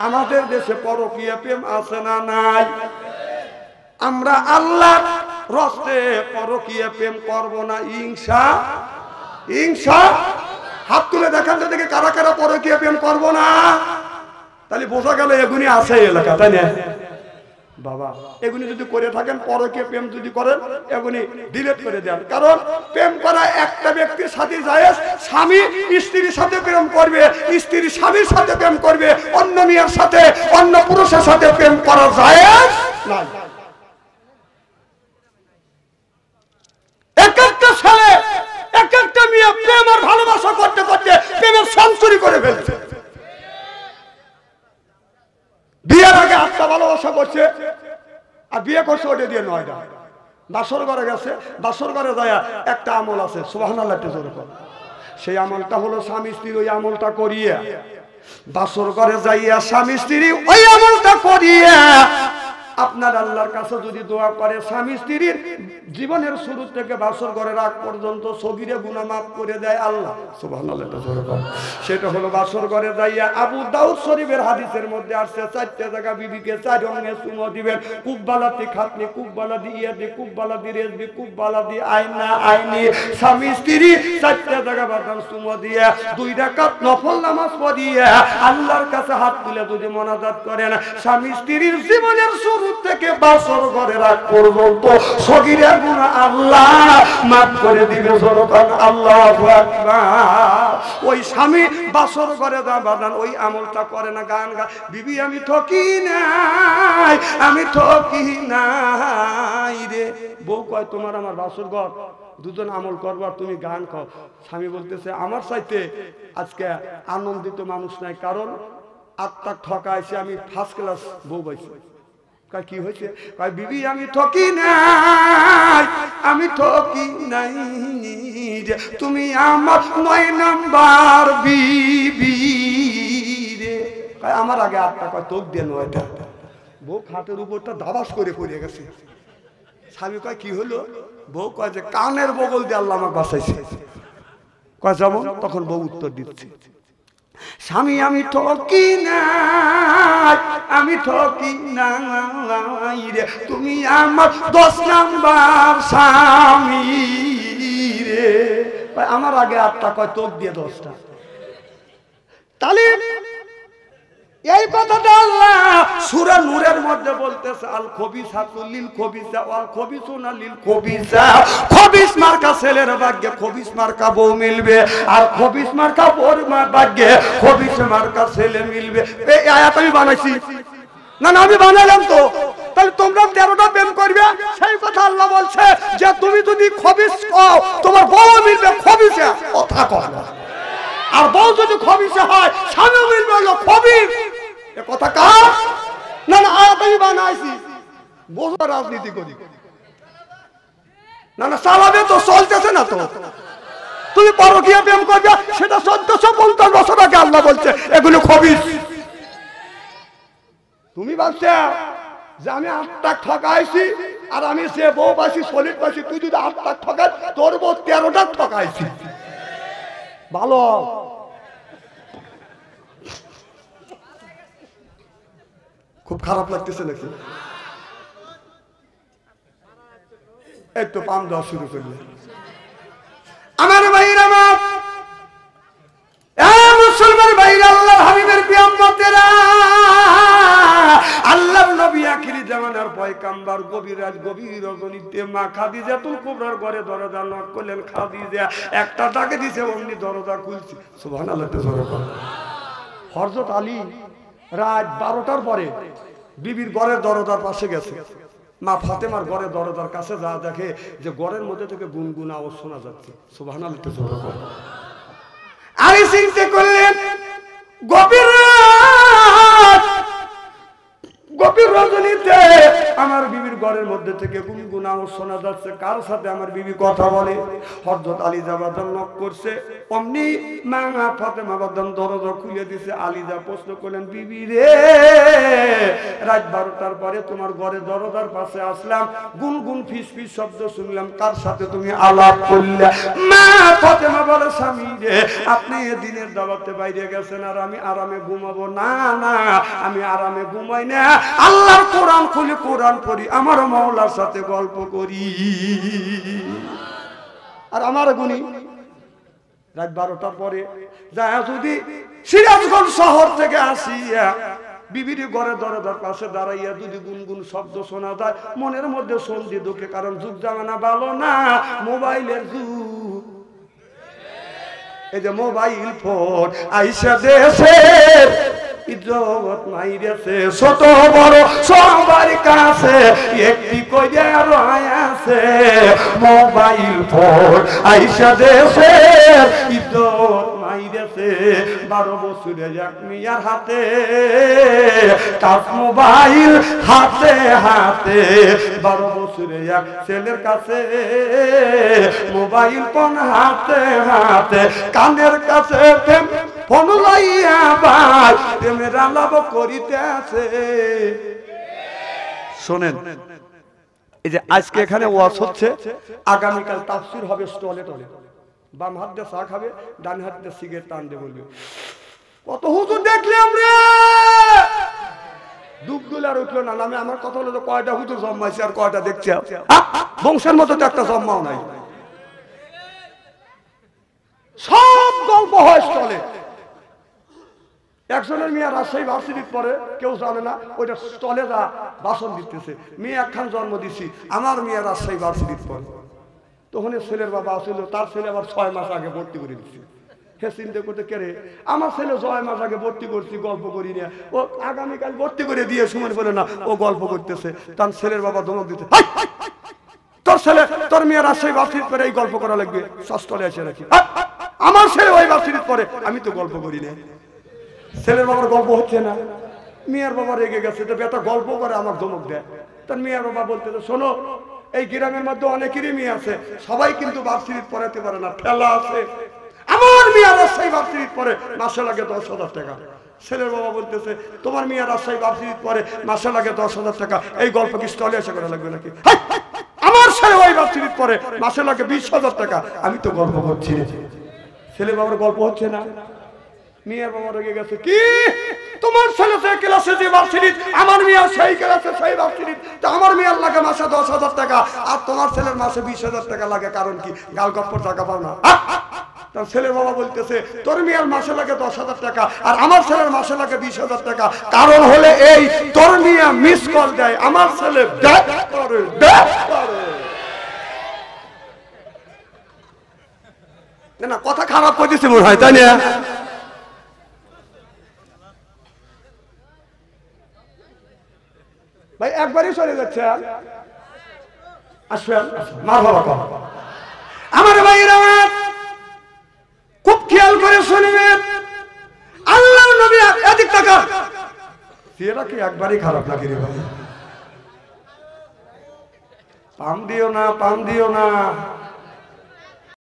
আমাদের দেশে পরকীয়া প্রেম আছে না নাই? আমরা আল্লাহ রস্তে পরকীয়া প্রেম করব না ইনশাআল্লাহ। হাত তুলে দেখান তো দেখি কারা কারা পরকীয়া প্রেম করব না। তাহলে বোঝা গেল এগুনি আছে এলাকা, তাই না বাবা? এগুনি যদি করে থাকেন, পরকীয়া প্রেম যদি করেন, এগুনি ডিলিট করে দেন। কারণ প্রেম করা একটা ব্যক্তির সাথে জায়েজ। স্বামী স্ত্রীর সাথে প্রেম করবে, স্ত্রী স্বামীর সাথে প্রেম করবে, অন্য মেয়ের সাথে অন্য পুরুষের সাথে প্রেম করা জায়েজ না। এক একটা ছেলে এক একটা মেয়ে প্রেম আর ভালোবাসা করতে করতে প্রেমের সেঞ্চুরি করে ফেলছে। বিয়ের আগে 8টা ভালোবাসা করছে, আর বিয়ে করছে ওটা দিয়ে 9টা। বাসর ঘরে গেছে, বাসর ঘরে যায় একটা আমল আছে, সুবহানাল্লাহ জোরে বল। সেই আমলটা হলো স্বামী স্ত্রী ওই আমলটা করিয়ে, বাসর ঘরে যাইয়া স্বামী স্ত্রী ওই আমলটা করিয়ে আপনার আল্লাহর কাছে যদি দোয়া করে, স্বামী স্ত্রীর জীবনের শুরু থেকে বাসর ঘরের আগ পর্যন্ত সগীরে গুনাহ মাফ করে দেয় আল্লাহ, সুবহানাল্লাহ জোরে বল। সেটা হলো বাসর ঘরে যাইয়া আবু দাউদ শরীফের হাদিসের মধ্যে আসছে, 4টে জায়গা বিবিকে 4 অঙ্গে চুমো দিবেন। কুব্বালাতি খাতনি, কুব্বালাতি ইয়াদি, কুব্বালাতি রেজবি, কুব্বালাতি আইনা আইনি। স্বামী স্ত্রী 4টে জায়গা বাদাম চুমো দিয়ে 2 রাকাত নফল নামাজ পড়িয়ে আল্লাহর কাছে হাত তুলে যদি মোনাজাত করেন, স্বামী স্ত্রীর জীবনের শুরু থেকে বাসর ঘরের আগ পর্যন্ত সগীরা গুনাহ আল্লাহ মাফ করে দিবে। জোরকান আল্লাহু আকবার। ওই স্বামী বাসর ঘরে যা বাদান ওই আমলটা করে না, গান গা, বিবি আমি ঠকি নাই, আমি ঠকি নাই রে। বউ কয় তোমার আমার বাসর ঘর, দুজন আমল করবো আর তুমি গান খাও। স্বামী বলতেছে আমার চাইতে আজকে আনন্দিত মানুষ নাই, কারণ আত্মা ঠকাইছে, আমি ফার্স্ট ক্লাস বউ পাইছি। কি হয়েছে? বিবি আমি ঠকি নাই, আমি ঠকি নাই রে, তুমি আমার 9 নাম্বার বিবি রে। আমার আগে 8টা, কয় তোক দিয়ে 9টা। বউ খাটের উপরটা দাবাস করে পড়ে গেছে। স্বামী কয় কি হলো? বউ কয় যে কানের বগল দিয়ে আল্লাহ আমাকে বাঁচাইছে। কয় যেমন? তখন বউ উত্তর দিচ্ছে, স্বামী আমি ঠকি নাই, আমি ঠকি নাই রে, তুমি আমার 10 নাম্বার স্বামী রে। আমার আগে 8টা, কয় তোক দিয়ে 10টা। তাহলে এই কথাটা আল্লাহ সূরা নূরের মধ্যে বলতেছে, আল খবিসাতু লিল খবিসা ওয়াল খবিসুনা লিল খবিসা। খবিস মার্কা ছেলের ভাগ্যে খবিস মার্কা বউ মিলবে, আর খবিস মার্কা বউর ভাগ্যে খবিস মার্কা ছেলে মিলবে। এই আয়াত আমি বানাইছি না? না আমি বানালাম তো। তাহলে তোমরা 13টা প্রেম করবে, সেই কথা আল্লাহ বলছে যে তুমি যদি খবিস কও তোমার বউ মিলবে খবিসে, কথা কও না। আর বউ যদি খবিসে হয় স্বামী মিলবে হলো খবিস। এ কথা কার? না না আয়াত আমি বানাইছি। বোঝা রাজনীতি করি না, না চালাবে তো, চলতেছে না তো। তুমি পরকীয়া প্রেম করবে, সেটা 1450 বছর আগে আল্লাহ বলছে এগুলো খবিস। তুমি ভাবছ যে আমি 8টা ঠকাইছি আর আমি সে বউ পাইছি সলিড পাইছি, তুই যদি 8টা ঠকাই তোর বউ 13টা ঠকাইছি। ভালো খুব খারাপ লাগতেছে নাকি? এই তো পাম দেওয়া শুরু করলে। আমার ভাইরা, আমার মুসলমান ভাইরা, আল্লাহর হাবিবের পিয়াম্মতেরা, আল্লাহর নবী আখিরি জামানার পয়গাম্বর, গভীর রাত গভীর রজনীতে মা খাদিজাতুল কুবরার ঘরে দরজা নক করলেন। খাদিজা একটা ডাকে দিছে, অমনি দরজা খুলছে। সুবহানাল্লাহ। হযরত আলী রাত 12টার পরে বিবির ঘরের দরজার পাশে গেছে। মা ফাতেমার ঘরের দরজার কাছে যা দেখে যে ঘরের মধ্যে থেকে গুনগুন আওয়াজ শোনা যাচ্ছে। সুবহানাল্লাহ। আলী চিন্তা করলেন গভীর রজনীতে আমার বিবির ঘরের মধ্যে থেকে গুনগুন আওয়াজ শোনা যাচ্ছে, কার সাথে আমার বিবি কথা বলে। হযরত আলীজা বাজান নক করছে, অমনি মা ফাতেমা বাজান দরজা খুলে দিছে। আলীজা প্রশ্ন করলেন, বিবি রে, রাত 12টার পরে তোমার ঘরে দরজার পাশে আসলাম, গুনগুন ফিস ফিস শব্দ শুনলাম, কার সাথে তুমি আলাপ করলে? মা ফাতেমা বলে, স্বামী রে, আপনি দিনের দাওয়াতে বাইরে গেছেন আর আমি আরামে ঘুমাবো? না না, আমি আরামে ঘুমাই না, আল্লাহর কোরআন খুলে কোরআন পড়ি, আমার মাওলার সাথে গল্প করি আর আমার গুনি। রাত 12টার পরে যা যদি সিরাজগঞ্জ শহর থেকে আসিয়া বিবির ঘরে দরজার পাশে দাঁড়াইয়া যদি গুনগুন শব্দ শোনা যায়, মনের মধ্যে সন্ধি ঢুকে, কারণ যুগ জামানা ভালো না, মোবাইলের যুগ। এই যে মোবাইল ফোন আইসা দেশে ইজ্জত মাইরেছে, ছোট বড় সবার কাছে একটি কইয়া রয়াছে। মোবাইল ফোন আইসা দেশে ইজ্জত মাইরেছে, 12 বছরের এক মিয়ার হাতে টাচ মোবাইল হাতে হাতে, 12 বছরের এক ছেলের কাছে মোবাইল ফোন হাতে হাতে, কানের কাছে ফোন লাইয়া বাই প্রেমের আলাপ করিতে আছে। শোনেন, এই যে আজকে এখানে ওয়াজ হচ্ছে, আগামীকাল তাফসীর হবে স্টলে টলে। বাম হাত দিয়ে চা খাবে, ডান হাত দিয়ে সিগারেট টান দিয়ে বলবে, কত হুজুর দেখলে আমরা ডুব দুল আর উঠলো না। আমি আমার কথা হলো, কয়টা হুজুর জন্মাইছে আর কয়টা দেখছে? বংশের মতো তো একটা জন্মাও নাই। সব গল্প হয় স্টলে। একজনের মেয়ে রাজশাহী ভার্সিটির পরে, কেউ জানে না, ওইটা স্টলে যা ভাষণ দিতেছে, মেয়ে একখান জন্ম দিছি, আমার মেয়ে রাজশাহী ভার্সিটির পরে। তখন ছেলের বাবা আসছিল, তার ছেলে আবার 6 মাস আগে ভর্তি করে দিচ্ছে। হে চিন্তা করতে, কে রে, আমার ছেলে 6 মাস আগে ভর্তি করছি, গল্প করি না, ও আগামীকাল ভর্তি করে দিয়ে সময় বলে না, ও গল্প করতেছে। তার ছেলের বাবা ধমক দিতে, তোর ছেলে, তোর মেয়ে রাজশাহী ভার্সিটির পরে এই গল্প করা লাগবে, স্টলে এসে রাখি। আমার ছেলে ওই ভার্সিটির পরে, আমি তো গল্প করি না। ছেলের বাবার গল্প হচ্ছে না, মেয়ের বাবা রেগে গেছে, তো বেটা গল্প করে আমার ধমক দেয়। তার মেয়ের বাবা বলতে, শোনো, এই গ্রামের মধ্যে অনেকেরই মেয়ে আছে, সবাই কিন্তু ভার্সিটির পড়াতে পারে না, ঠেলা আছে। আমার মেয়ে রাজশাহী ভার্সিটির পরে মাসে লাগে 10,000 টাকা। ছেলের বাবা বলতেছে, তোমার মেয়ে রাজশাহী ভার্সিটির পরে মাসে লাগে 10,000 টাকা, এই গল্প কি স্টলে এসে করা লাগবে নাকি? আমার ছেলে ওই ভার্সিটির পরে মাসে লাগে 20,000 টাকা, আমি তো গল্প করছি না। ছেলে বাবার গল্প হচ্ছে না। মেয়ের বাবা রেগে গেছে, কি তোমার ছেলে যে ক্লাসে যে ভার্সিটি, আমার মেয়ে সেই ক্লাসে সেই ভার্সিটি, তো আমার মেয়ের লাগে মাসে 10,000 টাকা আর তোমার ছেলের মাসে 20,000 টাকা লাগে, কারণ কি? গাল গপ্পর টাকা পাও না। তার ছেলের বাবা বলতেছে, তোর মেয়ের মাসে লাগে 10,000 টাকা আর আমার ছেলের মাসে লাগে 20,000 টাকা, কারণ হলে এই, তোর মেয়ে মিস কল দেয়, আমার ছেলে ব্যাক করে। না, কথা খারাপ করতেছে মনে হয়, তাই না? ভাই একবারই চলে যাচ্ছে, আসবেন আমার ভাইরা, খুব খেয়াল করে শুনবেন। আল্লাহ নবী এদিক টাকা এরা কি একবারই খারাপ লাগে রে ভাই? পাম দিও না, পাম দিও না।